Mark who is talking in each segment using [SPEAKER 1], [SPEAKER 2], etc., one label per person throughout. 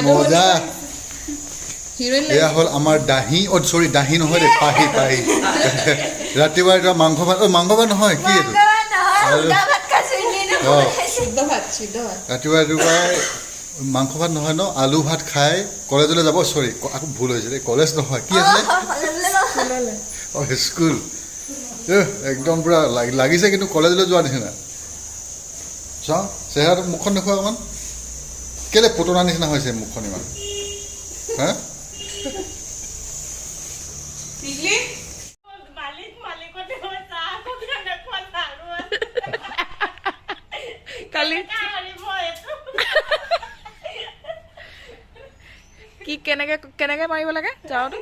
[SPEAKER 1] মজা এয়া হ'ল আমাৰ দাহি চৰি দাহি নহয় দে পাহি পাহি ৰাতিপুৱা এটা মাংস ভাত নহয় কি এইটো ৰাতিপুৱা মাংস ভাত নহয় ন আলু ভাত খাই কলেজলৈ যাব চৰি আকৌ ভুল হৈছে দেই কলেজ নহয় কি আছিলে স্কুল একদম পুৰা লাগিছে কিন্তু কলেজলৈ যোৱা নিচিনা চাওঁ চেহেৰাটো মুখখন দেখুৱা অকণমান কেলে পুতনা নিচিনা হৈছে মুখখন ইমান হা
[SPEAKER 2] কি কেনেকে মাৰিব লাগে যাওঁতে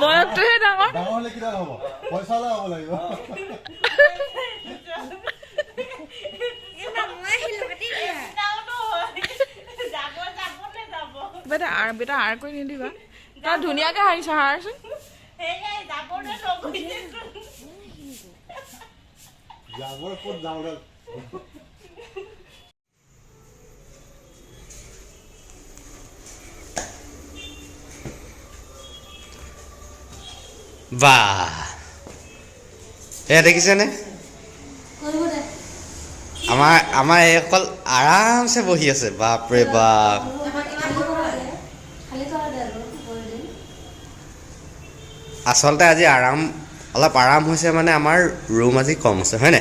[SPEAKER 2] বয়সটোহে ডাঙৰ বেটা আৰ কৰি নিদিবা তই ধুনীয়াকে হাৰিছা হাৰচোন
[SPEAKER 3] বাহ এয়া দেখিছেনে আমাৰ এই অকল আৰামছে বহি আছে বাপৰে বাপ আচলতে আজি অলপ আৰাম হৈছে মানে আমাৰ ৰুম আজি কম আছে হয়নে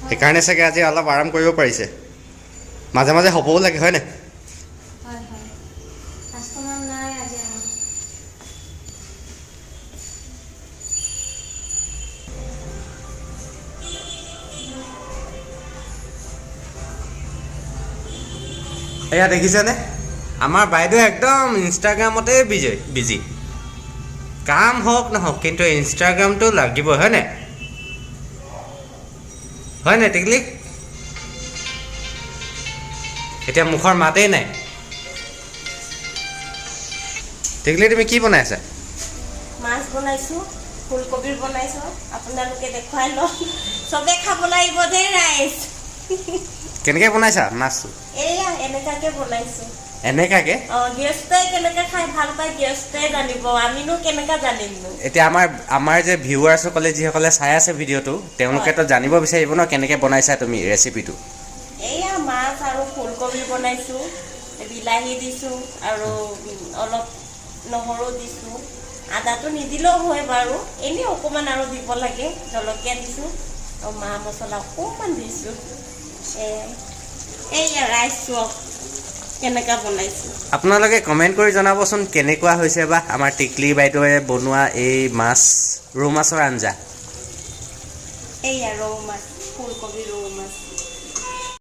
[SPEAKER 3] সেইকাৰণে চাগে আজি অলপ আৰাম কৰিব পাৰিছে মাজে মাজে হ'বও লাগে হয়নে এয়া দেখিছেনে আমাৰ বাইদেউ একদম ইনষ্টাগ্ৰামতে বিজি কাম হওক নহওক কিন্তু ইনষ্টাগ্ৰামটো লাগিব হয়নে হয়নে টিকলি এতিয়া মুখৰ মাতেই নাই টিকলি তুমি কি বনাই আছা
[SPEAKER 4] মাছ বনাইছো ফুলকবি বনাইছো আপোনালোকে দেখুৱাই লওক চবে খাব লাগিব দে ৰাইজ
[SPEAKER 3] কেনেকৈ বনাইছা মাছটো
[SPEAKER 4] এয়া এনেকাকে বনাইছো
[SPEAKER 3] এনেকাকে
[SPEAKER 4] গেষ্টে কেনেকে খাই ভাল পায় গেষ্টে জানিব আমিনো কেনেকা জানিম
[SPEAKER 3] এতিয়া আমাৰ যে ভিউৱাৰ্ছসকলে যিসকলে চাই আছে ভিডিঅ'টো তেওঁলোকেতো জানিব বিচাৰিব ন কেনেকৈ বনাইছা তুমি ৰেচিপিটো
[SPEAKER 4] এয়া মাছ আৰু ফুলকবি বনাইছো বিলাহী দিছো আৰু অলপ নহৰু দিছো আদাটো নিদিলেও হয় বাৰু এনেই অকণমান আৰু দিব লাগে জলকীয়া দিছো আৰু মা মছলা অকণমান দিছো এয়া ৰাইচ চপ কেনেকা বনাইছো
[SPEAKER 3] আপোনালোকে কমেণ্ট কৰি জনাবচোন কেনেকুৱা হৈছে বা আমাৰ টিকলি বাইদেৱে বনোৱা এই মাছ ৰৌ মাছৰ আঞ্জা
[SPEAKER 4] এয়া ৰৌ মাছ ফুলকবি ৰৌ